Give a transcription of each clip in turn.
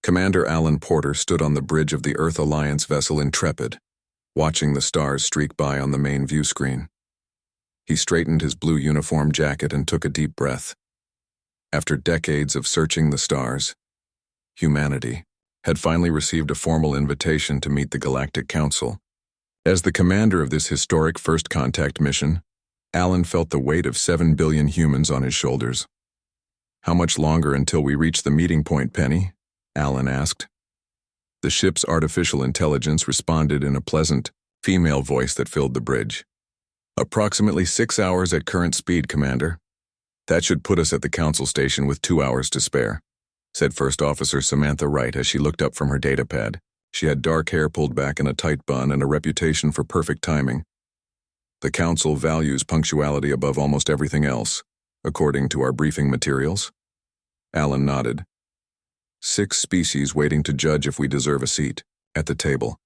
Commander Alan Porter stood on the bridge of the Earth Alliance vessel Intrepid, watching the stars streak by on the main view screen. He straightened his blue uniform jacket and took a deep breath. After decades of searching the stars, humanity had finally received a formal invitation to meet the Galactic Council. As the commander of this historic first contact mission, Alan felt the weight of 7 billion humans on his shoulders. "How much longer until we reach the meeting point, Penny?" Alan asked. The ship's artificial intelligence responded in a pleasant, female voice that filled the bridge. "Approximately 6 hours at current speed, Commander. That should put us at the Council Station with 2 hours to spare," said First Officer Samantha Wright as she looked up from her datapad. She had dark hair pulled back in a tight bun and a reputation for perfect timing. "The Council values punctuality above almost everything else, according to our briefing materials." Alan nodded. 6 species waiting to judge if we deserve a seat at the table.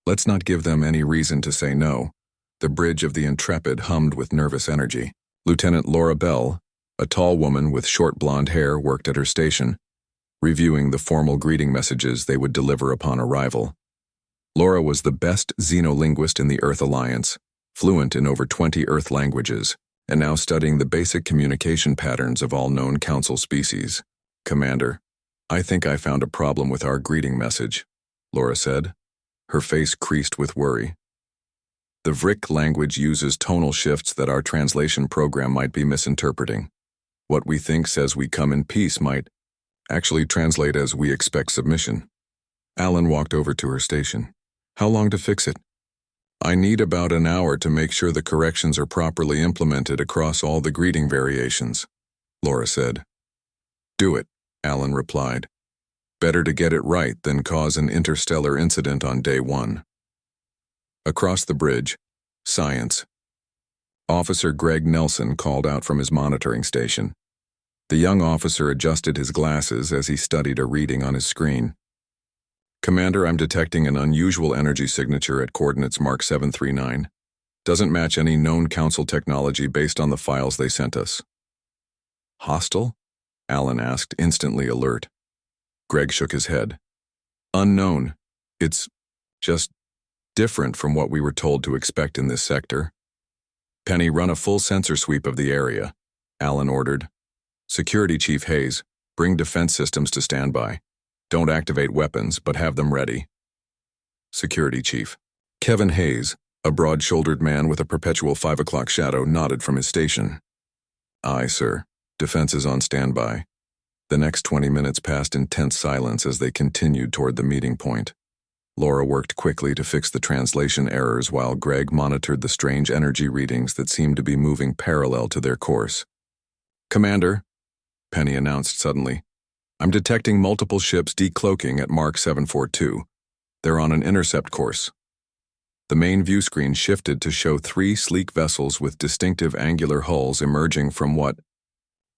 Let's not give them any reason to say no. The bridge of the Intrepid hummed with nervous energy. Lieutenant Laura Bell, a tall woman with short blonde hair, worked at her station, reviewing the formal greeting messages they would deliver upon arrival. Laura was the best xenolinguist in the Earth Alliance, fluent in over 20 Earth languages, and now studying the basic communication patterns of all known Council species. "Commander, I think I found a problem with our greeting message," Laura said, her face creased with worry. "The Vrick language uses tonal shifts that our translation program might be misinterpreting. What we think says we come in peace might actually translate as we expect submission." Alan walked over to her station. "How long to fix it?" "I need about an hour to make sure the corrections are properly implemented across all the greeting variations," Laura said. "Do it," Alan replied. "Better to get it right than cause an interstellar incident on day 1. Across the bridge, science. Officer Greg Nelson called out from his monitoring station. The young officer adjusted his glasses as he studied a reading on his screen. "Commander, I'm detecting an unusual energy signature at coordinates Mark 739. Doesn't match any known Council technology based on the files they sent us." "Hostile?" Alan asked, instantly alert. Greg shook his head. "Unknown. It's just different from what we were told to expect in this sector." "Penny, run a full sensor sweep of the area," Alan ordered. "Security Chief Hayes, bring defense systems to standby. Don't activate weapons, but have them ready." Security Chief. Kevin Hayes, a broad-shouldered man with a perpetual 5 o'clock shadow, nodded from his station. "Aye, sir. Defense is on standby." The next 20 minutes passed in tense silence as they continued toward the meeting point. Laura worked quickly to fix the translation errors while Greg monitored the strange energy readings that seemed to be moving parallel to their course. "Commander," Penny announced suddenly, "I'm detecting multiple ships decloaking at Mark 742. They're on an intercept course." The main view screen shifted to show 3 sleek vessels with distinctive angular hulls emerging from what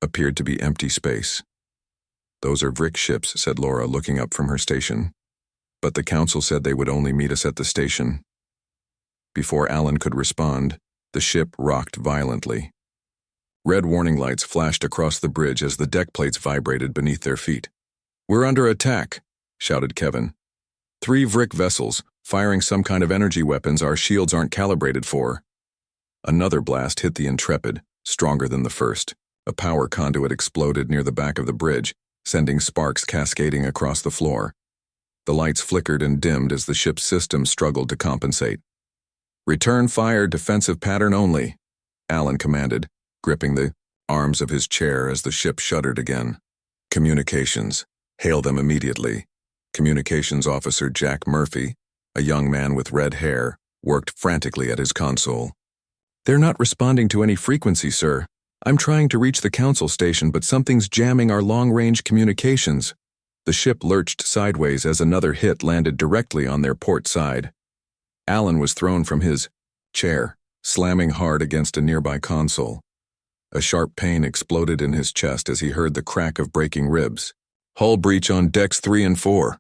appeared to be empty space. "Those are Vrick ships," said Laura, looking up from her station. "But the Council said they would only meet us at the station." Before Alan could respond, the ship rocked violently. Red warning lights flashed across the bridge as the deck plates vibrated beneath their feet. "We're under attack," shouted Kevin. 3 Vrick vessels, firing some kind of energy weapons our shields aren't calibrated for." Another blast hit the Intrepid, stronger than the first. A power conduit exploded near the back of the bridge, sending sparks cascading across the floor. The lights flickered and dimmed as the ship's systems struggled to compensate. "Return fire, defensive pattern only," Alan commanded, gripping the arms of his chair as the ship shuddered again. "Communications. Hail them immediately." Communications Officer Jack Murphy, a young man with red hair, worked frantically at his console. "They're not responding to any frequency, sir. I'm trying to reach the Council station, but something's jamming our long-range communications." The ship lurched sideways as another hit landed directly on their port side. Alan was thrown from his chair, slamming hard against a nearby console. A sharp pain exploded in his chest as he heard the crack of breaking ribs. "Hull breach on decks 3 and 4,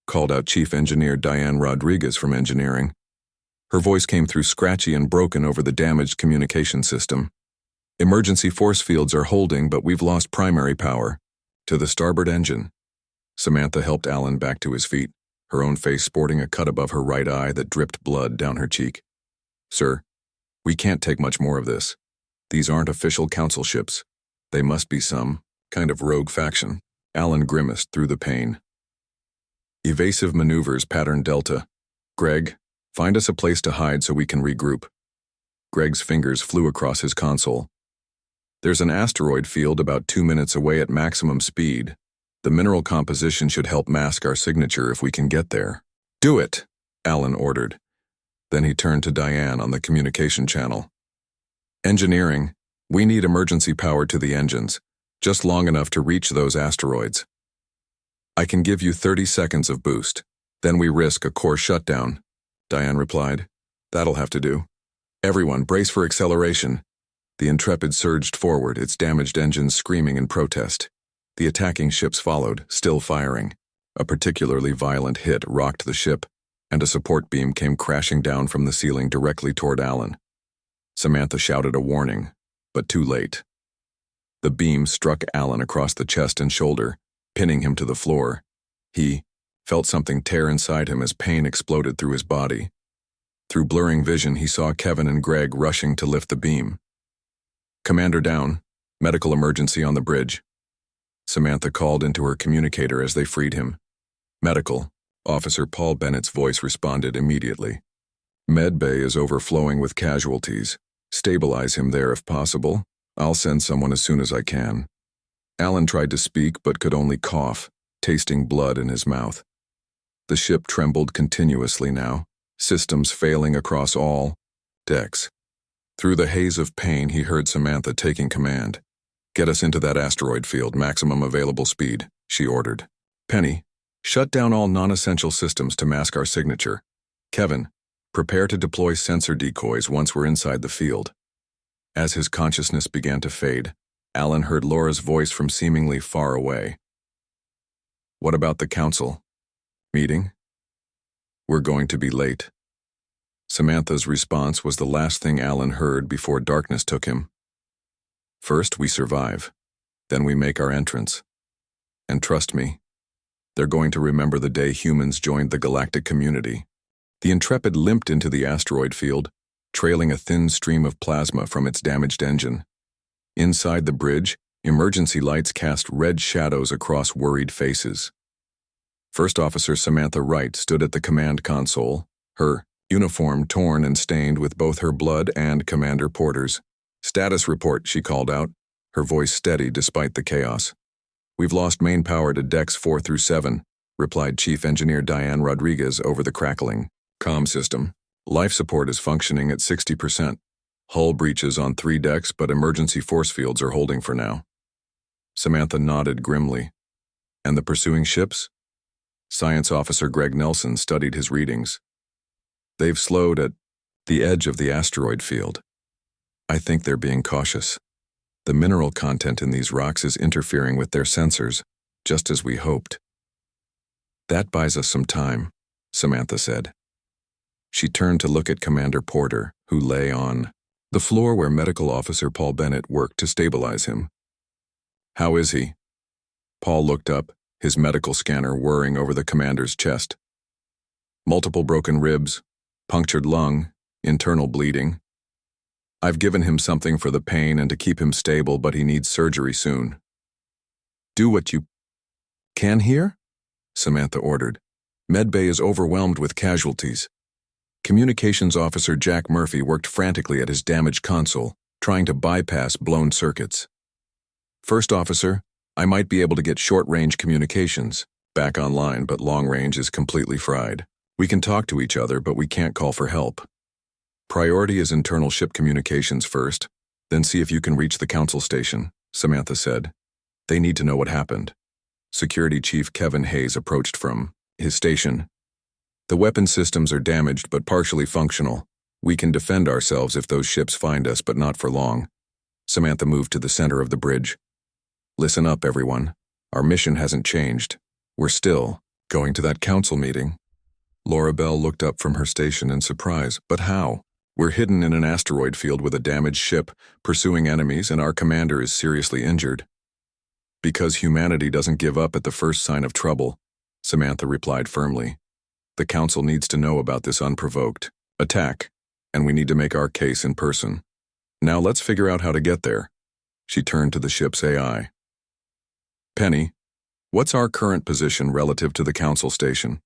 called out Chief Engineer Diane Rodriguez from engineering. Her voice came through scratchy and broken over the damaged communication system. "Emergency force fields are holding, but we've lost primary power. To the starboard engine." Samantha helped Alan back to his feet, her own face sporting a cut above her right eye that dripped blood down her cheek. "Sir, we can't take much more of this. These aren't official council ships. They must be some kind of rogue faction." Alan grimaced through the pain. "Evasive maneuvers, pattern Delta. Greg, find us a place to hide so we can regroup." Greg's fingers flew across his console. "There's an asteroid field about 2 minutes away at maximum speed. The mineral composition should help mask our signature if we can get there." "Do it," Alan ordered. Then he turned to Diane on the communication channel. "Engineering, we need emergency power to the engines, just long enough to reach those asteroids. I can give you 30 seconds of boost. Then we risk a core shutdown," Diane replied. "That'll have to do. Everyone, brace for acceleration." The Intrepid surged forward, its damaged engines screaming in protest. The attacking ships followed, still firing. A particularly violent hit rocked the ship, and a support beam came crashing down from the ceiling directly toward Alan. Samantha shouted a warning, but too late. The beam struck Alan across the chest and shoulder, pinning him to the floor. He felt something tear inside him as pain exploded through his body. Through blurring vision, he saw Kevin and Greg rushing to lift the beam. "Commander down. Medical emergency on the bridge." Samantha called into her communicator as they freed him. "Medical." Officer Paul Bennett's voice responded immediately. "Med bay is overflowing with casualties. Stabilize him there if possible. I'll send someone as soon as I can." Alan tried to speak but could only cough, tasting blood in his mouth. The ship trembled continuously now, systems failing across all decks. Through the haze of pain, he heard Samantha taking command. "Get us into that asteroid field, maximum available speed," she ordered. "Penny, shut down all non-essential systems to mask our signature. Kevin, prepare to deploy sensor decoys once we're inside the field." As his consciousness began to fade, Alan heard Laura's voice from seemingly far away. "What about the council meeting? We're going to be late." Samantha's response was the last thing Alan heard before darkness took him. "First, we survive. Then we make our entrance. And trust me, they're going to remember the day humans joined the galactic community." The Intrepid limped into the asteroid field, trailing a thin stream of plasma from its damaged engine. Inside the bridge, emergency lights cast red shadows across worried faces. First Officer Samantha Wright stood at the command console, her uniform torn and stained with both her blood and Commander Porter's. "Status report," she called out, her voice steady despite the chaos. "We've lost main power to decks 4 through 7, replied Chief Engineer Diane Rodriguez over the crackling comm system. "Life support is functioning at 60%. Hull breaches on 3 decks, but emergency force fields are holding for now." Samantha nodded grimly. "And the pursuing ships?" Science Officer Greg Nelson studied his readings. "They've slowed at the edge of the asteroid field. I think they're being cautious. The mineral content in these rocks is interfering with their sensors, just as we hoped." "That buys us some time," Samantha said. She turned to look at Commander Porter, who lay on the floor where Medical Officer Paul Bennett worked to stabilize him. "How is he?" Paul looked up, his medical scanner whirring over the commander's chest. "Multiple broken ribs, punctured lung, internal bleeding. I've given him something for the pain and to keep him stable, but he needs surgery soon." "Do what you can here," Samantha ordered. "Medbay is overwhelmed with casualties." Communications Officer Jack Murphy worked frantically at his damaged console, trying to bypass blown circuits. "First Officer, I might be able to get short-range communications back online, but long-range is completely fried. We can talk to each other, but we can't call for help. Priority is internal ship communications first, then see if you can reach the council station," Samantha said. "They need to know what happened." Security Chief Kevin Hayes approached from his station. "The weapon systems are damaged but partially functional. We can defend ourselves if those ships find us, but not for long." Samantha moved to the center of the bridge. "Listen up, everyone. Our mission hasn't changed. We're still going to that council meeting." Laura Bell looked up from her station in surprise. "But how? We're hidden in an asteroid field with a damaged ship, pursuing enemies, and our commander is seriously injured." Because humanity doesn't give up at the first sign of trouble, Samantha replied firmly. The Council needs to know about this unprovoked attack, and we need to make our case in person. Now let's figure out how to get there. She turned to the ship's AI. Penny, what's our current position relative to the Council station?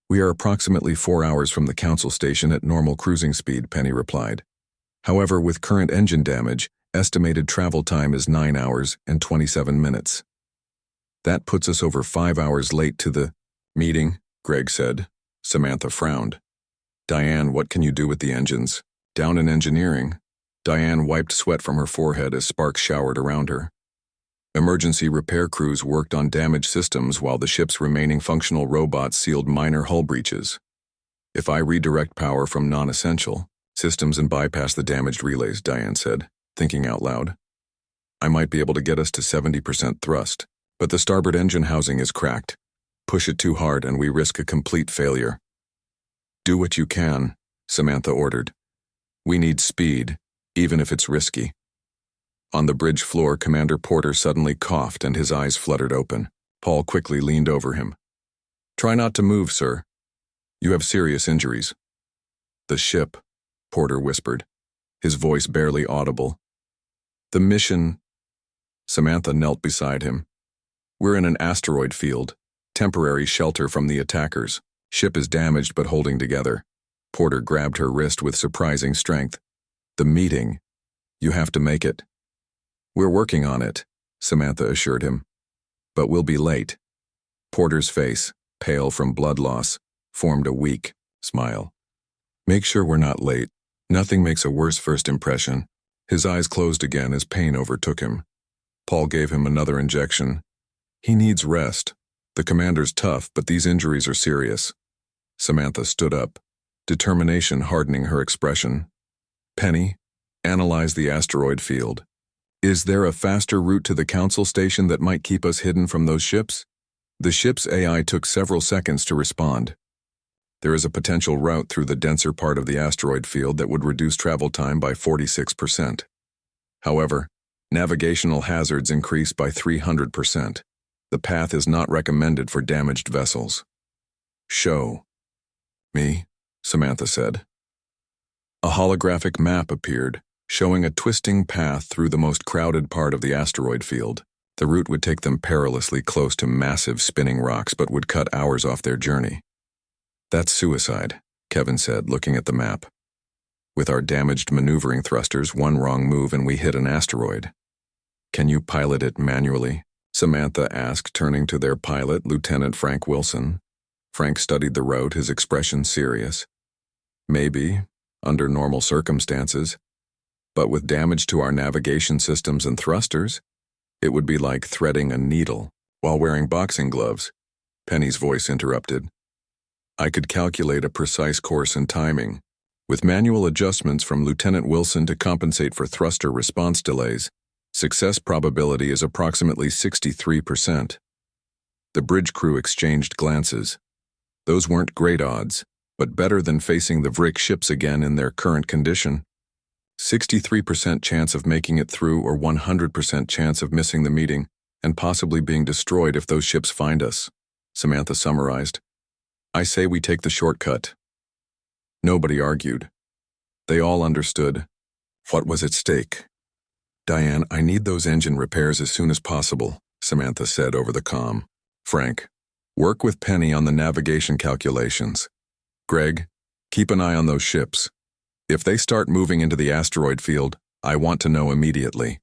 We are approximately 4 hours from the Council station at normal cruising speed, Penny replied. However, with current engine damage, estimated travel time is 9 hours and 27 minutes. That puts us over 5 hours late to the meeting, Greg said. Samantha frowned. Diane, what can you do with the engines? Down in engineering. Diane wiped sweat from her forehead as sparks showered around her. Emergency repair crews worked on damaged systems while the ship's remaining functional robots sealed minor hull breaches. If I redirect power from non-essential systems and bypass the damaged relays, Diane said, thinking out loud, I might be able to get us to 70% thrust, but the starboard engine housing is cracked. Push it too hard and we risk a complete failure. Do what you can, Samantha ordered. We need speed, even if it's risky. On the bridge floor, Commander Porter suddenly coughed and his eyes fluttered open. Paul quickly leaned over him. Try not to move, sir. You have serious injuries. The ship, Porter whispered, his voice barely audible. The mission. Samantha knelt beside him. We're in an asteroid field, temporary shelter from the attackers. Ship is damaged but holding together. Porter grabbed her wrist with surprising strength. The meeting. You have to make it. We're working on it, Samantha assured him. But we'll be late. Porter's face, pale from blood loss, formed a weak smile. Make sure we're not late. Nothing makes a worse first impression. His eyes closed again as pain overtook him. Paul gave him another injection. He needs rest. The commander's tough, but these injuries are serious. Samantha stood up, determination hardening her expression. Penny, analyze the asteroid field. Is there a faster route to the Council station that might keep us hidden from those ships? The ship's AI took several seconds to respond. There is a potential route through the denser part of the asteroid field that would reduce travel time by 46%. However, navigational hazards increase by 300%. The path is not recommended for damaged vessels. Show me, Samantha said. A holographic map appeared, showing a twisting path through the most crowded part of the asteroid field. The route would take them perilously close to massive spinning rocks but would cut hours off their journey. That's suicide, Kevin said, looking at the map. With our damaged maneuvering thrusters, one wrong move and we hit an asteroid. Can you pilot it manually? Samantha asked, turning to their pilot, Lieutenant Frank Wilson. Frank studied the route, his expression serious. Maybe, under normal circumstances. But with damage to our navigation systems and thrusters, it would be like threading a needle while wearing boxing gloves. Penny's voice interrupted. I could calculate a precise course and timing. With manual adjustments from Lieutenant Wilson to compensate for thruster response delays, success probability is approximately 63%. The bridge crew exchanged glances. Those weren't great odds, but better than facing the Vrick ships again in their current condition. 63% chance of making it through or 100% chance of missing the meeting and possibly being destroyed if those ships find us, Samantha summarized. I say we take the shortcut. Nobody argued. They all understood what was at stake. Diane, I need those engine repairs as soon as possible, Samantha said over the comm. Frank, work with Penny on the navigation calculations. Greg, keep an eye on those ships. If they start moving into the asteroid field, I want to know immediately.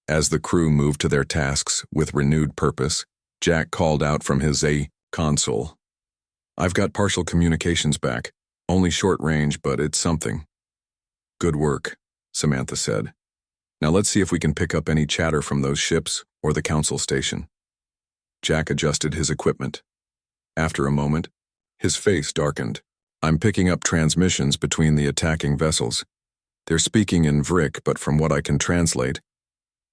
As the crew moved to their tasks with renewed purpose, Jack called out from his console. I've got partial communications back. Only short range, but it's something. Good work, Samantha said. Now let's see if we can pick up any chatter from those ships or the Council station. Jack adjusted his equipment. After a moment, his face darkened. I'm picking up transmissions between the attacking vessels. They're speaking in Vrick, but from what I can translate,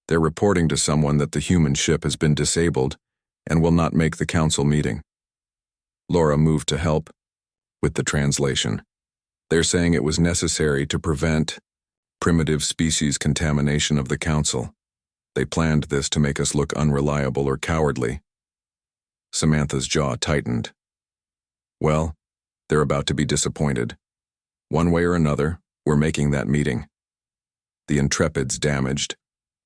they're reporting to someone that the human ship has been disabled and will not make the Council meeting. Laura moved to help with the translation. They're saying it was necessary to prevent primitive species contamination of the Council. They planned this to make us look unreliable or cowardly. Samantha's jaw tightened. Well, they're about to be disappointed. One way or another, we're making that meeting. The Intrepid's damaged.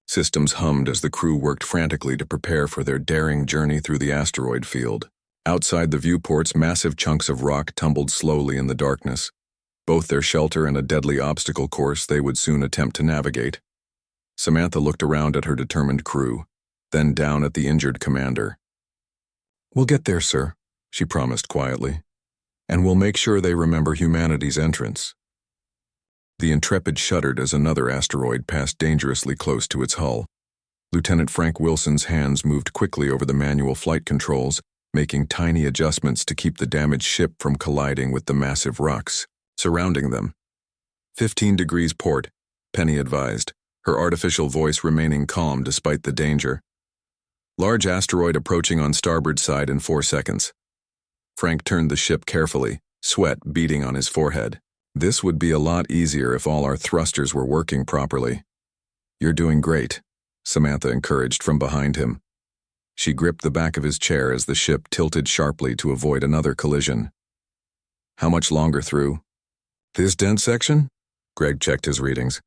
Systems hummed as the crew worked frantically to prepare for their daring journey through the asteroid field. Outside the viewports, massive chunks of rock tumbled slowly in the darkness, both their shelter and a deadly obstacle course they would soon attempt to navigate. Samantha looked around at her determined crew, then down at the injured commander. "We'll get there, sir," she promised quietly, "and we'll make sure they remember humanity's entrance." The Intrepid shuddered as another asteroid passed dangerously close to its hull. Lieutenant Frank Wilson's hands moved quickly over the manual flight controls, making tiny adjustments to keep the damaged ship from colliding with the massive rocks surrounding them. 15 degrees port, Penny advised, her artificial voice remaining calm despite the danger. Large asteroid approaching on starboard side in 4 seconds. Frank turned the ship carefully, sweat beading on his forehead. This would be a lot easier if all our thrusters were working properly. "You're doing great," Samantha encouraged from behind him. She gripped the back of his chair as the ship tilted sharply to avoid another collision. "How much longer through?" "This dense section?" Greg checked his readings.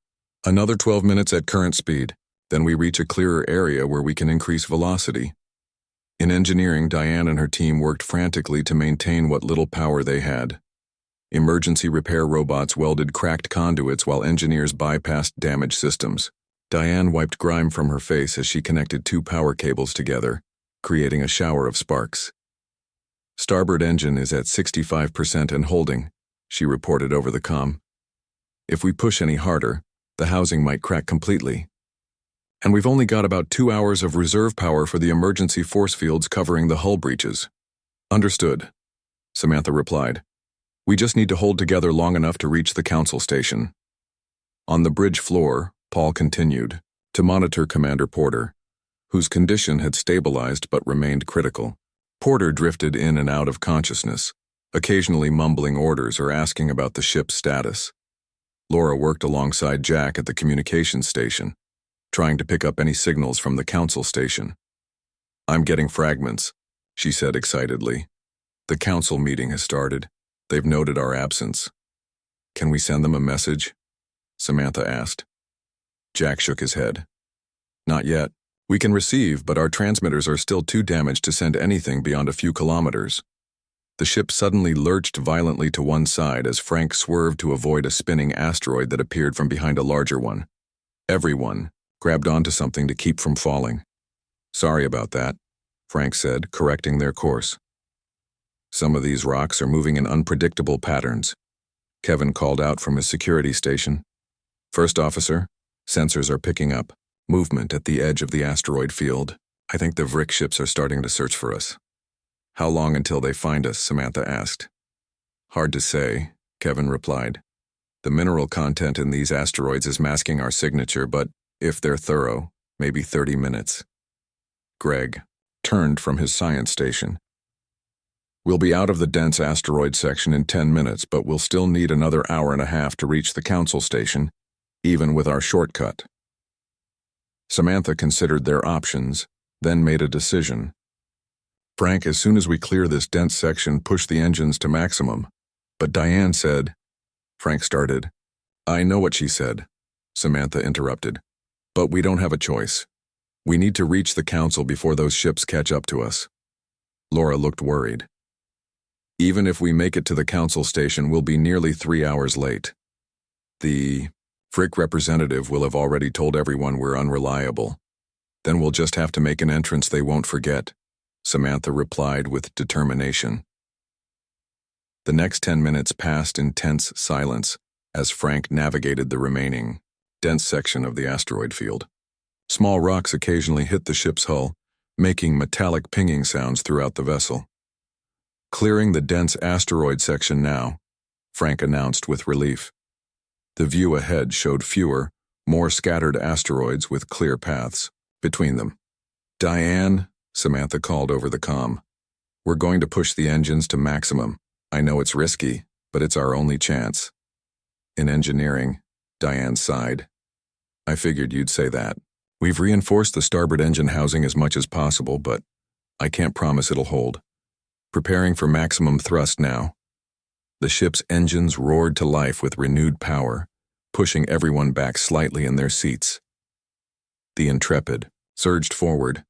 "Another 12 minutes at current speed. Then we reach a clearer area where we can increase velocity." In engineering, Diane and her team worked frantically to maintain what little power they had. Emergency repair robots welded cracked conduits while engineers bypassed damaged systems. Diane wiped grime from her face as she connected 2 power cables together, creating a shower of sparks. "Starboard engine is at 65% and holding," she reported over the comm. "If we push any harder, the housing might crack completely. And we've only got about 2 hours of reserve power for the emergency force fields covering the hull breaches." "Understood," Samantha replied. "We just need to hold together long enough to reach the council station." On the bridge floor, Paul continued to monitor Commander Porter, whose condition had stabilized but remained critical. Porter drifted in and out of consciousness, occasionally mumbling orders or asking about the ship's status. Laura worked alongside Jack at the communications station, trying to pick up any signals from the council station. "I'm getting fragments," she said excitedly. "The council meeting has started. They've noted our absence." "Can we send them a message?" Samantha asked. Jack shook his head. "Not yet. We can receive, but our transmitters are still too damaged to send anything beyond a few kilometers." The ship suddenly lurched violently to one side as Frank swerved to avoid a spinning asteroid that appeared from behind a larger one. Everyone grabbed onto something to keep from falling. "Sorry about that," Frank said, correcting their course. "Some of these rocks are moving in unpredictable patterns," Kevin called out from his security station. "First officer, sensors are picking up movement at the edge of the asteroid field. I think the Vrick ships are starting to search for us." "How long until they find us?" Samantha asked. "Hard to say," Kevin replied. "The mineral content in these asteroids is masking our signature, but if they're thorough, maybe 30 minutes. Greg turned from his science station. "We'll be out of the dense asteroid section in 10 minutes, but we'll still need another hour and a half to reach the council station, even with our shortcut." Samantha considered their options, then made a decision. "Frank, as soon as we clear this dense section, push the engines to maximum." "But Diane said—" Frank started. "I know what she said," Samantha interrupted. "But we don't have a choice. We need to reach the council before those ships catch up to us." Laura looked worried. "Even if we make it to the council station, we'll be nearly 3 hours late. The Frick representative will have already told everyone we're unreliable. Then we'll just have to make an entrance they won't forget," Samantha replied with determination. The next 10 minutes passed in tense silence as Frank navigated the remaining dense section of the asteroid field. Small rocks occasionally hit the ship's hull, making metallic pinging sounds throughout the vessel. "Clearing the dense asteroid section now," Frank announced with relief. The view ahead showed fewer, more scattered asteroids with clear paths between them. "Diane," Samantha called over the comm. "We're going to push the engines to maximum. I know it's risky, but it's our only chance." In engineering, Diane sighed. "I figured you'd say that." We've reinforced the starboard engine housing as much as possible, but I can't promise it'll hold. Preparing for maximum thrust now. The ship's engines roared to life with renewed power, pushing everyone back slightly in their seats. The Intrepid surged forward,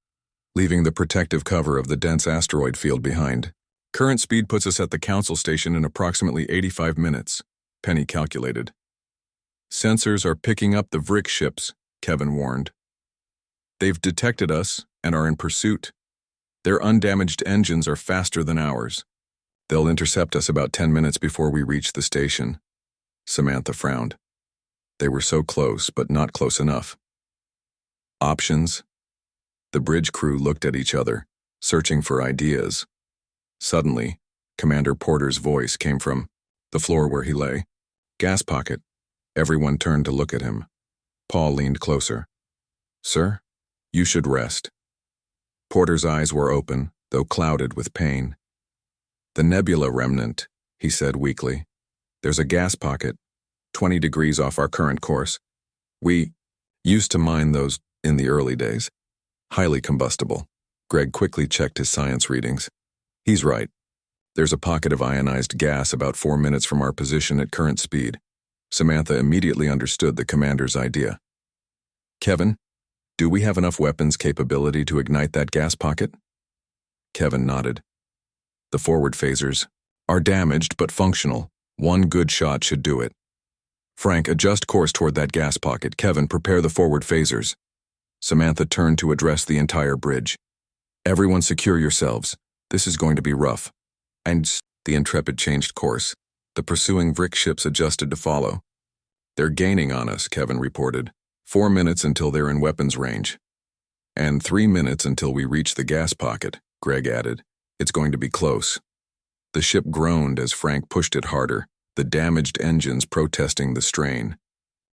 leaving the protective cover of the dense asteroid field behind. Current speed puts us at the Council Station in approximately 85 minutes, Penny calculated. Sensors are picking up the Vrick ships, Kevin warned. They've detected us and are in pursuit. Their undamaged engines are faster than ours. They'll intercept us about 10 minutes before we reach the station. Samantha frowned. They were so close, but not close enough. Options? The bridge crew looked at each other, searching for ideas. Suddenly, Commander Porter's voice came from the floor where he lay. Gas pocket. Everyone turned to look at him. Paul leaned closer. Sir, you should rest. Porter's eyes were open, though clouded with pain. The nebula remnant, he said weakly. There's a gas pocket, 20 degrees off our current course. We used to mine those in the early days. Highly combustible. Greg quickly checked his science readings. He's right. There's a pocket of ionized gas about 4 minutes from our position at current speed. Samantha immediately understood the commander's idea. Kevin, do we have enough weapons capability to ignite that gas pocket? Kevin nodded. The forward phasers are damaged but functional. One good shot should do it. Frank, adjust course toward that gas pocket. Kevin, prepare the forward phasers. Samantha turned to address the entire bridge. Everyone secure yourselves. This is going to be rough. And the Intrepid changed course. The pursuing Vrick ships adjusted to follow. They're gaining on us, Kevin reported. 4 minutes until they're in weapons range. And 3 minutes until we reach the gas pocket, Greg added. It's going to be close. The ship groaned as Frank pushed it harder, the damaged engines protesting the strain.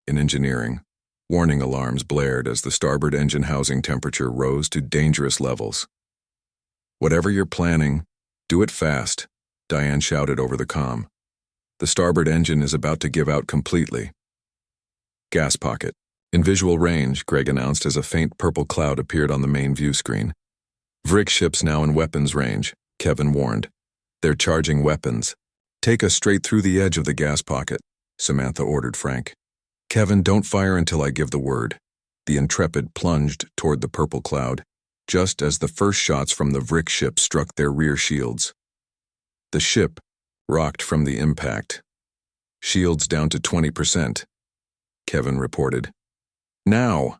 In engineering, warning alarms blared as the starboard engine housing temperature rose to dangerous levels. Whatever you're planning, do it fast, Diane shouted over the comm. The starboard engine is about to give out completely. Gas pocket. In visual range, Greg announced as a faint purple cloud appeared on the main view screen. Vrick ships now in weapons range, Kevin warned. They're charging weapons. Take us straight through the edge of the gas pocket, Samantha ordered Frank. Kevin, don't fire until I give the word. The Intrepid plunged toward the purple cloud, just as the first shots from the Vrick ship struck their rear shields. The ship rocked from the impact. Shields down to 20%, Kevin reported. Now,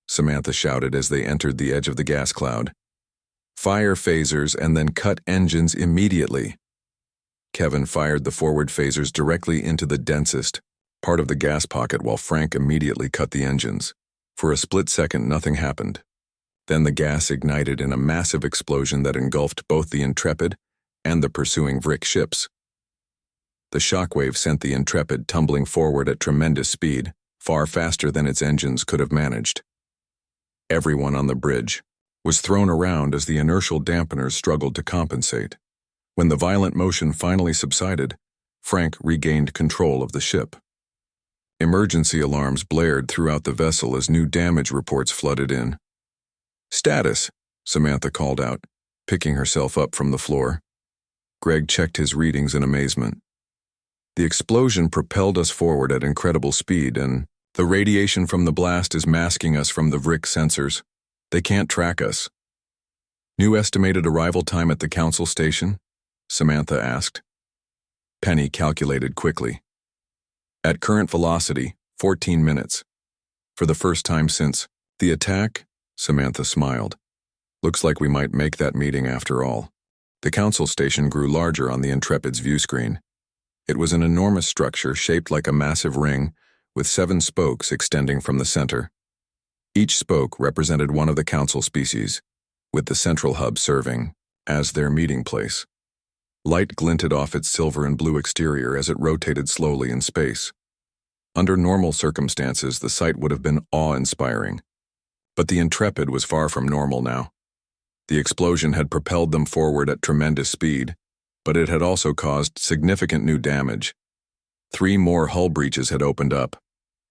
Samantha shouted as they entered the edge of the gas cloud. Fire phasers and then cut engines immediately. Kevin fired the forward phasers directly into the densest part of the gas pocket while Frank immediately cut the engines. For a split second, nothing happened. Then the gas ignited in a massive explosion that engulfed both the Intrepid and the pursuing Vrick ships. The shockwave sent the Intrepid tumbling forward at tremendous speed, far faster than its engines could have managed. Everyone on the bridge was thrown around as the inertial dampeners struggled to compensate. When the violent motion finally subsided, Frank regained control of the ship. Emergency alarms blared throughout the vessel as new damage reports flooded in. Status, Samantha called out, picking herself up from the floor. Greg checked his readings in amazement. The explosion propelled us forward at incredible speed, and the radiation from the blast is masking us from the Vrick sensors. They can't track us. New estimated arrival time at the Council Station? Samantha asked. Penny calculated quickly. At current velocity, 14 minutes. For the first time since the attack, Samantha smiled. Looks like we might make that meeting after all. The Council Station grew larger on the Intrepid's view screen. It was an enormous structure shaped like a massive ring, with 7 spokes extending from the center. Each spoke represented one of the Council species, with the central hub serving as their meeting place. Light glinted off its silver and blue exterior as it rotated slowly in space. Under normal circumstances, the sight would have been awe-inspiring. But the Intrepid was far from normal now. The explosion had propelled them forward at tremendous speed, but it had also caused significant new damage. 3 more hull breaches had opened up,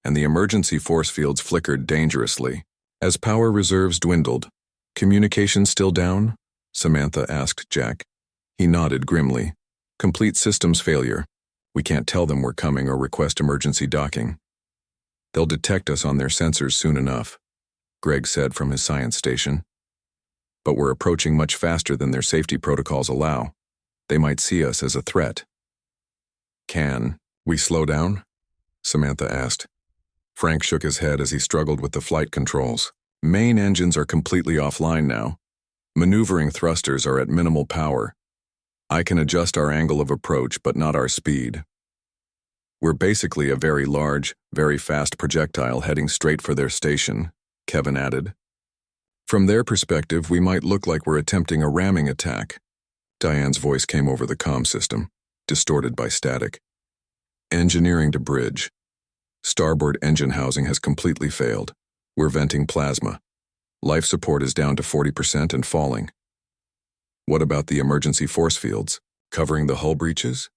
and the emergency force fields flickered dangerously, As power reserves dwindled, communication still down? Samantha asked Jack. He nodded grimly. Complete systems failure. We can't tell them we're coming or request emergency docking. They'll detect us on their sensors soon enough, Greg said from his science station. But we're approaching much faster than their safety protocols allow. They might see us as a threat. Can we slow down? Samantha asked. Frank shook his head as he struggled with the flight controls. Main engines are completely offline now. Maneuvering thrusters are at minimal power. I can adjust our angle of approach, but not our speed. We're basically a very large, very fast projectile heading straight for their station, Kevin added. From their perspective, we might look like we're attempting a ramming attack. Diane's voice came over the comm system, distorted by static. Engineering to bridge. Starboard engine housing has completely failed. We're venting plasma. Life support is down to 40% and falling. What about the emergency force fields, covering the hull breaches?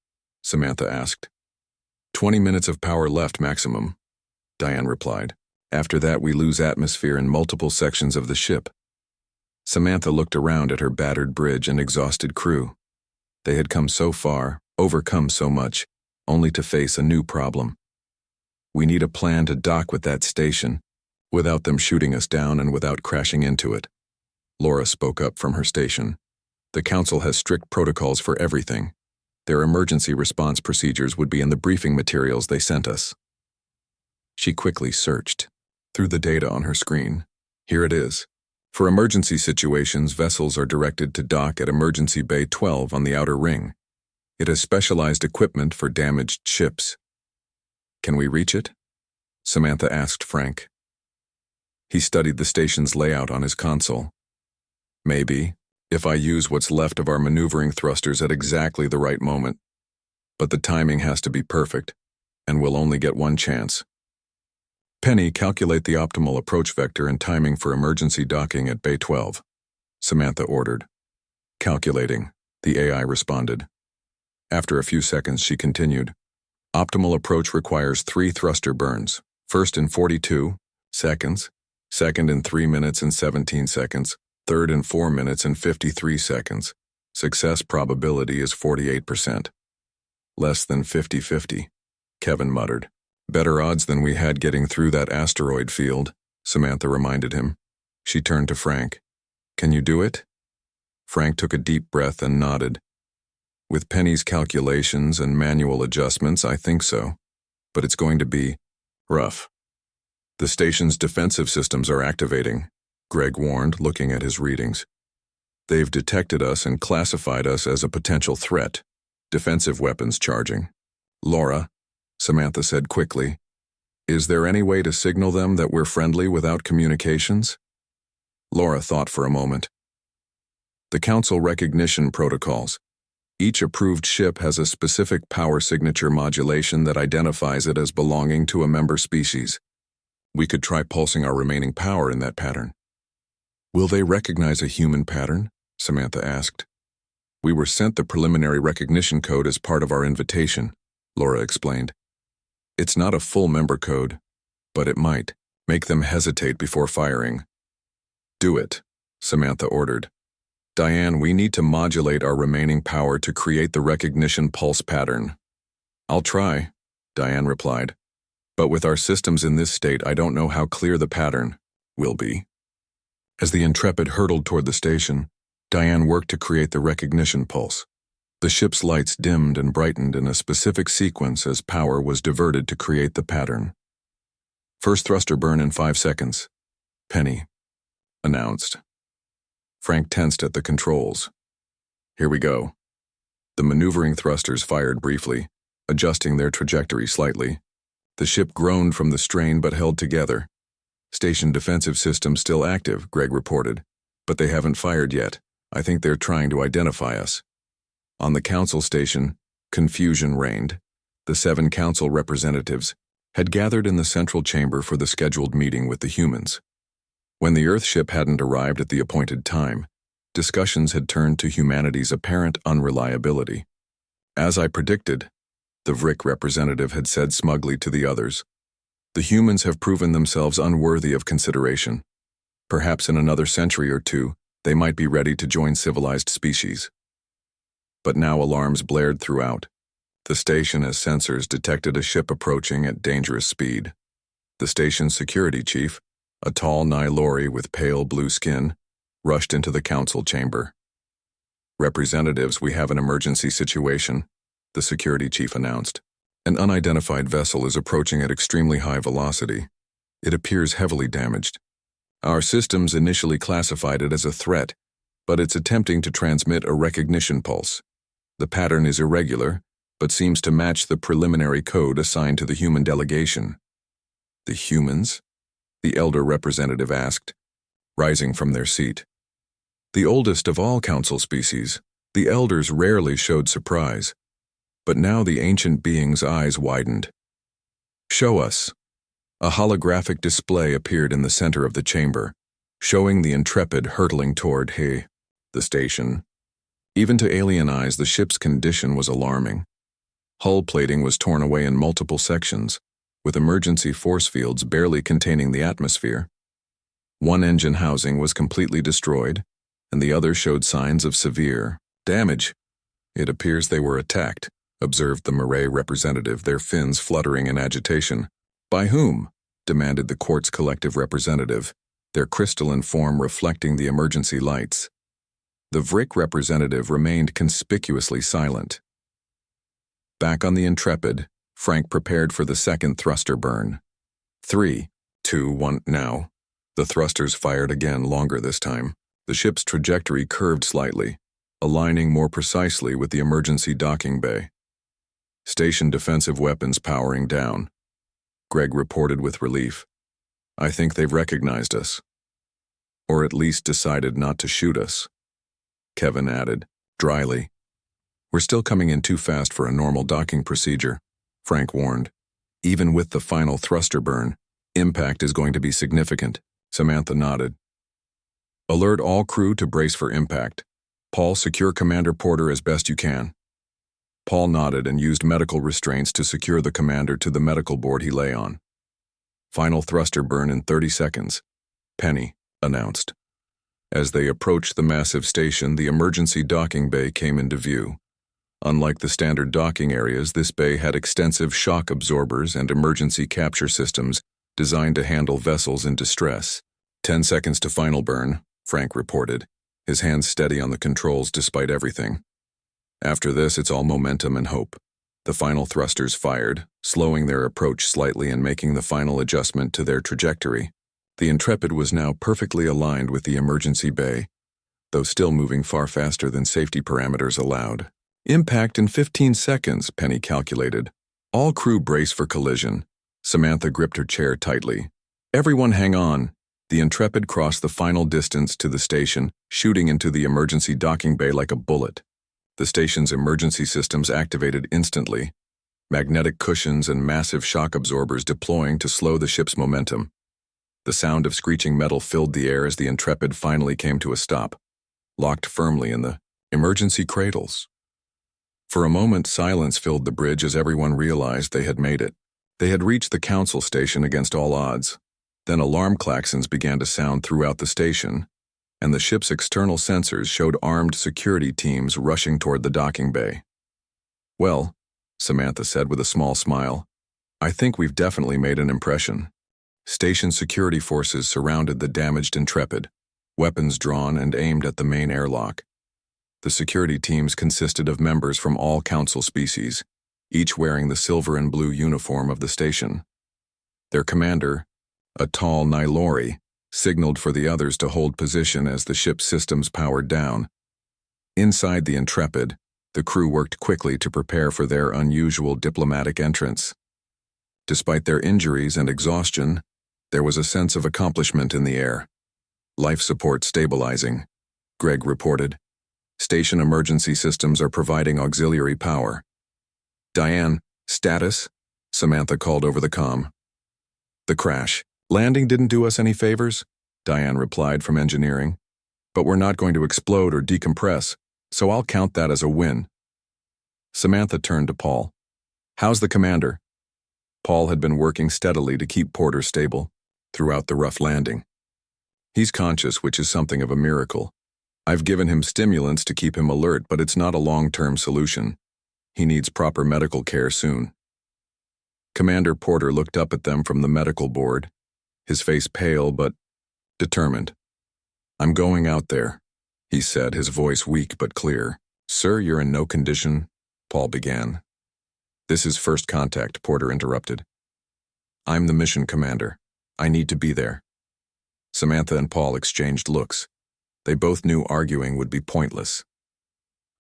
Samantha asked. 20 minutes of power left maximum, Diane replied. After that, we lose atmosphere in multiple sections of the ship. Samantha looked around at her battered bridge and exhausted crew. They had come so far, overcome so much, only to face a new problem. We need a plan to dock with that station, without them shooting us down and without crashing into it. Laura spoke up from her station. The Council has strict protocols for everything. Their emergency response procedures would be in the briefing materials they sent us. She quickly searched through the data on her screen. Here it is. For emergency situations, vessels are directed to dock at Emergency Bay 12 on the outer ring. It has specialized equipment for damaged ships. Can we reach it? Samantha asked Frank. He studied the station's layout on his console. Maybe, if I use what's left of our maneuvering thrusters at exactly the right moment. But the timing has to be perfect, and we'll only get one chance. Penny, calculate the optimal approach vector and timing for emergency docking at Bay 12, Samantha ordered. Calculating, the AI responded. After a few seconds, she continued. Optimal approach requires 3 thruster burns, first in 42 seconds, second in 3 minutes and 17 seconds, third in 4 minutes and 53 seconds. Success probability is 48%. Less than 50-50, Kevin muttered. Better odds than we had getting through that asteroid field, Samantha reminded him. She turned to Frank. Can you do it? Frank took a deep breath and nodded. With Penny's calculations and manual adjustments, I think so. But it's going to be rough. The station's defensive systems are activating, Greg warned, looking at his readings. They've detected us and classified us as a potential threat. Defensive weapons charging. Laura, Samantha said quickly, is there any way to signal them that we're friendly without communications? Laura thought for a moment. The Council recognition protocols. Each approved ship has a specific power signature modulation that identifies it as belonging to a member species. We could try pulsing our remaining power in that pattern. Will they recognize a human pattern? Samantha asked. We were sent the preliminary recognition code as part of our invitation, Laura explained. It's not a full member code, but it might make them hesitate before firing. Do it, Samantha ordered. Diane, we need to modulate our remaining power to create the recognition pulse pattern. I'll try, Diane replied. But with our systems in this state, I don't know how clear the pattern will be. As the Intrepid hurtled toward the station, Diane worked to create the recognition pulse. The ship's lights dimmed and brightened in a specific sequence as power was diverted to create the pattern. First thruster burn in 5 seconds, Penny announced. Frank tensed at the controls. Here we go. The maneuvering thrusters fired briefly, adjusting their trajectory slightly. The ship groaned from the strain but held together. Station defensive system still active, Greg reported, but they haven't fired yet. I think they're trying to identify us. On the Council station, confusion reigned. The 7 Council representatives had gathered in the central chamber for the scheduled meeting with the humans. When the Earth ship hadn't arrived at the appointed time, discussions had turned to humanity's apparent unreliability. As I predicted, the Vrick representative had said smugly to the others, the humans have proven themselves unworthy of consideration. Perhaps in another century or two, they might be ready to join civilized species. But now alarms blared throughout the station as sensors detected a ship approaching at dangerous speed. The station's security chief, a tall Nylori with pale blue skin, rushed into the council chamber. "Representatives, we have an emergency situation," the security chief announced. "An unidentified vessel is approaching at extremely high velocity. It appears heavily damaged. Our systems initially classified it as a threat, but it's attempting to transmit a recognition pulse. The pattern is irregular, but seems to match the preliminary code assigned to the human delegation." "The humans?" the elder representative asked, rising from their seat. The oldest of all council species, the elders rarely showed surprise, but now the ancient being's eyes widened. "Show us." A holographic display appeared in the center of the chamber, showing the Intrepid hurtling toward the station. Even to alien eyes, the ship's condition was alarming. Hull plating was torn away in multiple sections, with emergency force fields barely containing the atmosphere. One engine housing was completely destroyed, and the other showed signs of severe damage. "It appears they were attacked," observed the Murray representative, their fins fluttering in agitation. "By whom?" demanded the Quartz Collective representative, their crystalline form reflecting the emergency lights. The Vrick representative remained conspicuously silent. Back on the Intrepid, Frank prepared for the second thruster burn. 3, 2, 1, now. The thrusters fired again, longer this time. The ship's trajectory curved slightly, aligning more precisely with the emergency docking bay. "Station defensive weapons powering down," Greg reported with relief. "I think they've recognized us. Or at least decided not to shoot us," Kevin added, dryly. "We're still coming in too fast for a normal docking procedure," Frank warned. "Even with the final thruster burn, impact is going to be significant." Samantha nodded. "Alert all crew to brace for impact. Paul, secure Commander Porter as best you can." Paul nodded and used medical restraints to secure the commander to the medical board he lay on. "Final thruster burn in 30 seconds, Penny announced. As they approached the massive station, the emergency docking bay came into view. Unlike the standard docking areas, this bay had extensive shock absorbers and emergency capture systems designed to handle vessels in distress. 10 seconds to final burn, Frank reported, his hands steady on the controls despite everything. "After this, it's all momentum and hope." The final thrusters fired, slowing their approach slightly and making the final adjustment to their trajectory. The Intrepid was now perfectly aligned with the emergency bay, though still moving far faster than safety parameters allowed. "Impact in 15 seconds, Penny calculated. All crew brace for collision." Samantha gripped her chair tightly. "Everyone hang on." The Intrepid crossed the final distance to the station, shooting into the emergency docking bay like a bullet. The station's emergency systems activated instantly, magnetic cushions and massive shock absorbers deploying to slow the ship's momentum. The sound of screeching metal filled the air as the Intrepid finally came to a stop, locked firmly in the emergency cradles. For a moment, silence filled the bridge as everyone realized they had made it. They had reached the council station against all odds. Then alarm klaxons began to sound throughout the station, and the ship's external sensors showed armed security teams rushing toward the docking bay. "Well," Samantha said with a small smile, "I think we've definitely made an impression." Station security forces surrounded the damaged Intrepid, weapons drawn and aimed at the main airlock. The security teams consisted of members from all council species, each wearing the silver and blue uniform of the station. Their commander, a tall Nylori, signaled for the others to hold position as the ship's systems powered down. Inside the Intrepid, the crew worked quickly to prepare for their unusual diplomatic entrance. Despite their injuries and exhaustion, there was a sense of accomplishment in the air. "Life support stabilizing," Greg reported. "Station emergency systems are providing auxiliary power." "Diane, status?" Samantha called over the comm. "The crash. Landing didn't do us any favors," Diane replied from engineering. "But we're not going to explode or decompress, so I'll count that as a win." Samantha turned to Paul. "How's the commander?" Paul had been working steadily to keep Porter stable throughout the rough landing. He's conscious, which is something of a miracle. I've given him stimulants to keep him alert, but it's not a long-term solution. He needs proper medical care soon. Commander Porter looked up at them from the medical board, his face pale but determined. I'm going out there, he said, his voice weak but clear. Sir, you're in no condition, Paul began. This is first contact, Porter interrupted. I'm the mission commander. I need to be there. Samantha and Paul exchanged looks. They both knew arguing would be pointless.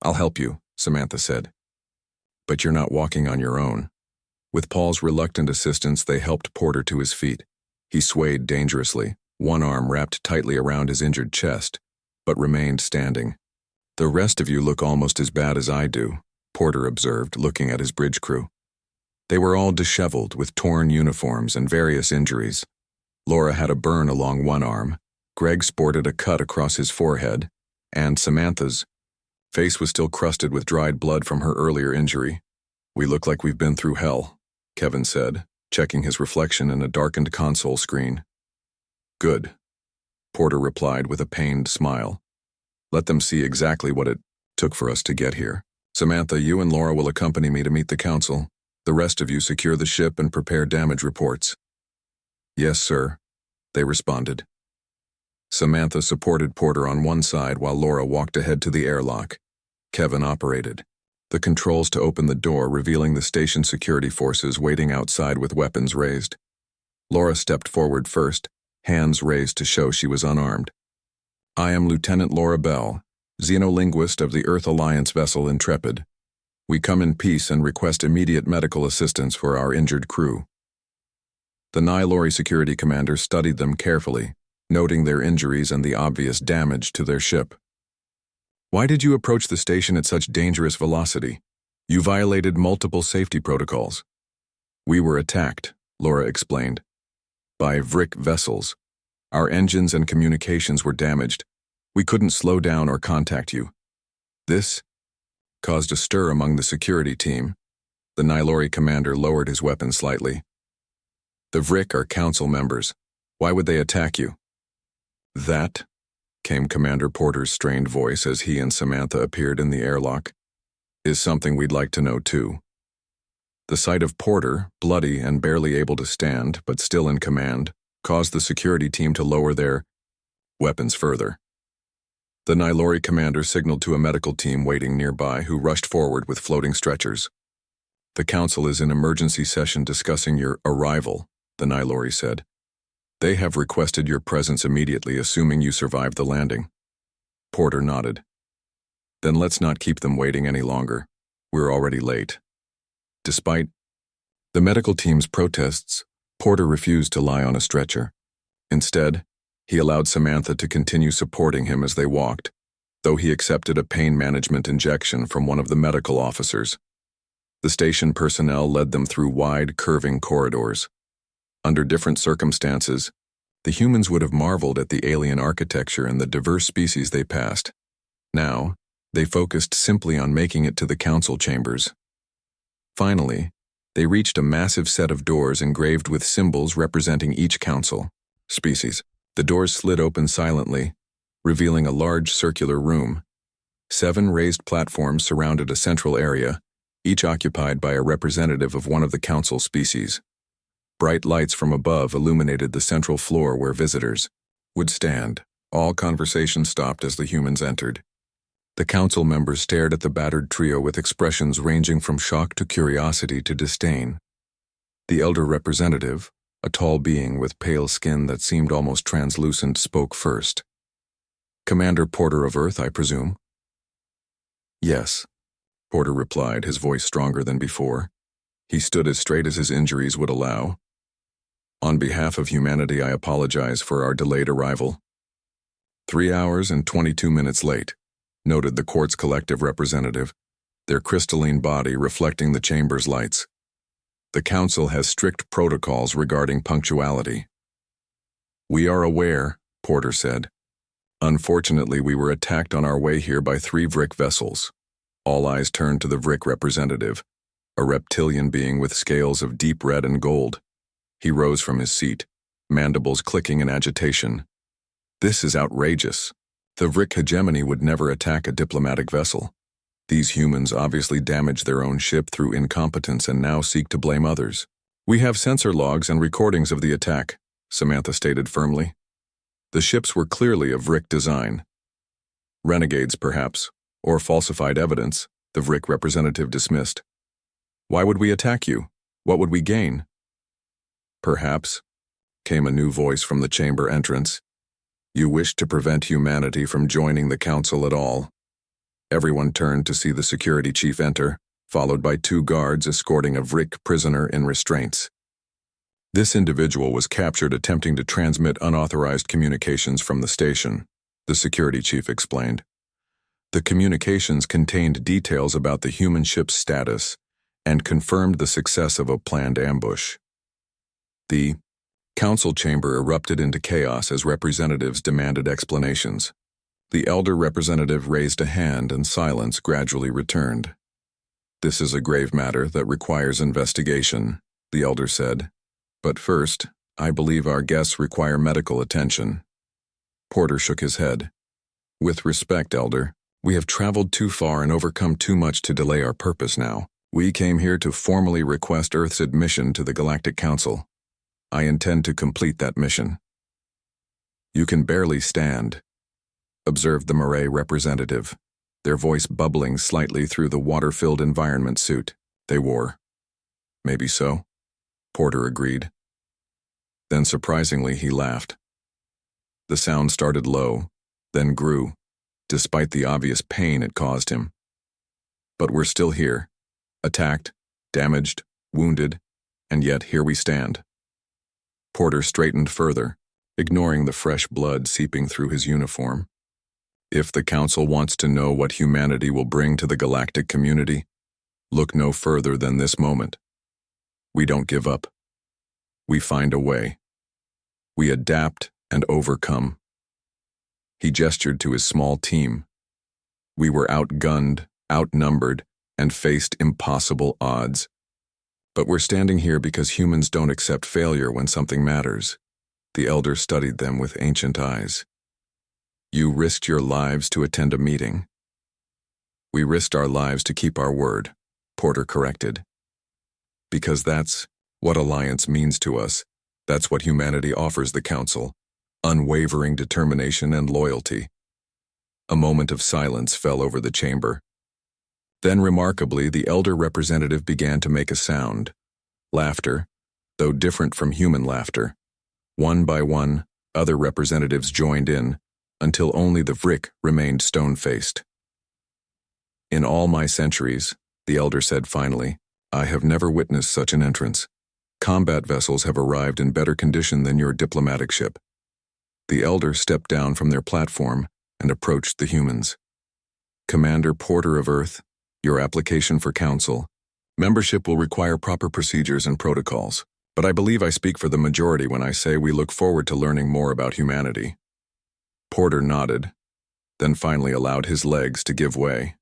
I'll help you, Samantha said. But you're not walking on your own. With Paul's reluctant assistance, they helped Porter to his feet. He swayed dangerously, one arm wrapped tightly around his injured chest, but remained standing. The rest of you look almost as bad as I do, Porter observed, looking at his bridge crew. They were all disheveled, with torn uniforms and various injuries. Laura had a burn along one arm, Greg sported a cut across his forehead, and Samantha's face was still crusted with dried blood from her earlier injury. We look like we've been through hell, Kevin said, checking his reflection in a darkened console screen. Good, Porter replied with a pained smile. Let them see exactly what it took for us to get here. Samantha, you and Laura will accompany me to meet the council. The rest of you secure the ship and prepare damage reports. Yes, sir, they responded. Samantha supported Porter on one side while Laura walked ahead to the airlock. Kevin operated the controls to open the door, revealing the station security forces waiting outside with weapons raised. Laura stepped forward first, hands raised to show she was unarmed. I am Lieutenant Laura Bell, xenolinguist of the Earth Alliance vessel Intrepid. We come in peace and request immediate medical assistance for our injured crew. The Nylori security commander studied them carefully, noting their injuries and the obvious damage to their ship. Why did you approach the station at such dangerous velocity? You violated multiple safety protocols. We were attacked, Laura explained, by Vrick vessels. Our engines and communications were damaged. We couldn't slow down or contact you. This caused a stir among the security team. The Nylori commander lowered his weapon slightly. The Vrick are council members. Why would they attack you? That, came Commander Porter's strained voice as he and Samantha appeared in the airlock, is something we'd like to know too. The sight of Porter, bloody and barely able to stand, but still in command, caused the security team to lower their weapons further. The Nylori commander signaled to a medical team waiting nearby who rushed forward with floating stretchers. The council is in emergency session discussing your arrival, the Nylori said. They have requested your presence immediately, assuming you survived the landing. Porter nodded. Then let's not keep them waiting any longer. We're already late. Despite the medical team's protests, Porter refused to lie on a stretcher. Instead, he allowed Samantha to continue supporting him as they walked, though he accepted a pain management injection from one of the medical officers. The station personnel led them through wide, curving corridors. Under different circumstances, the humans would have marveled at the alien architecture and the diverse species they passed. Now, they focused simply on making it to the council chambers. Finally, they reached a massive set of doors engraved with symbols representing each council species. The doors slid open silently, revealing a large circular room. 7 raised platforms surrounded a central area, each occupied by a representative of one of the council species. Bright lights from above illuminated the central floor where visitors would stand. All conversation stopped as the humans entered. The council members stared at the battered trio with expressions ranging from shock to curiosity to disdain. The elder representative, a tall being with pale skin that seemed almost translucent, spoke first. Commander Porter of Earth, I presume? Yes, Porter replied, his voice stronger than before. He stood as straight as his injuries would allow. On behalf of humanity, I apologize for our delayed arrival. 3 hours and 22 minutes late, noted the court's collective representative, their crystalline body reflecting the chamber's lights. The council has strict protocols regarding punctuality. We are aware, Porter said. Unfortunately, we were attacked on our way here by 3 Vrick vessels. All eyes turned to the Vrick representative, a reptilian being with scales of deep red and gold. He rose from his seat, mandibles clicking in agitation. This is outrageous. The Vrick hegemony would never attack a diplomatic vessel. These humans obviously damaged their own ship through incompetence and now seek to blame others. We have sensor logs and recordings of the attack, Samantha stated firmly. The ships were clearly of Vrick design. Renegades, perhaps, or falsified evidence, the Vrick representative dismissed. Why would we attack you? What would we gain? Perhaps, came a new voice from the chamber entrance. You wished to prevent humanity from joining the council at all. Everyone turned to see the security chief enter, followed by 2 guards escorting a Vrick prisoner in restraints. This individual was captured attempting to transmit unauthorized communications from the station, the security chief explained. The communications contained details about the human ship's status and confirmed the success of a planned ambush. The council chamber erupted into chaos as representatives demanded explanations. The elder representative raised a hand and silence gradually returned. This is a grave matter that requires investigation, the elder said. But first, I believe our guests require medical attention. Porter shook his head. With respect, elder, we have traveled too far and overcome too much to delay our purpose now. We came here to formally request Earth's admission to the Galactic Council. I intend to complete that mission. You can barely stand, observed the Murray representative, their voice bubbling slightly through the water-filled environment suit they wore. Maybe so, Porter agreed. Then surprisingly he laughed. The sound started low, then grew, despite the obvious pain it caused him. But we're still here, attacked, damaged, wounded, and yet here we stand. Porter straightened further, ignoring the fresh blood seeping through his uniform. If the Council wants to know what humanity will bring to the galactic community, look no further than this moment. We don't give up. We find a way. We adapt and overcome. He gestured to his small team. We were outgunned, outnumbered, and faced impossible odds. But we're standing here because humans don't accept failure when something matters. The elder studied them with ancient eyes. You risked your lives to attend a meeting. We risked our lives to keep our word, Porter corrected. Because that's what alliance means to us. That's what humanity offers the Council. Unwavering determination and loyalty. A moment of silence fell over the chamber. Then, remarkably, the elder representative began to make a sound. Laughter, though different from human laughter. One by one, other representatives joined in, until only the Vrick remained stone-faced. In all my centuries, the elder said finally, I have never witnessed such an entrance. Combat vessels have arrived in better condition than your diplomatic ship. The elder stepped down from their platform and approached the humans. Commander Porter of Earth, your application for council. Membership will require proper procedures and protocols, but I believe I speak for the majority when I say we look forward to learning more about humanity. Porter nodded, then finally allowed his legs to give way.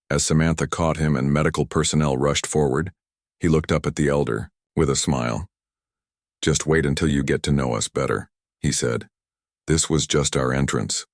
As Samantha caught him and medical personnel rushed forward, he looked up at the elder, with a smile. Just wait until you get to know us better, he said. This was just our entrance.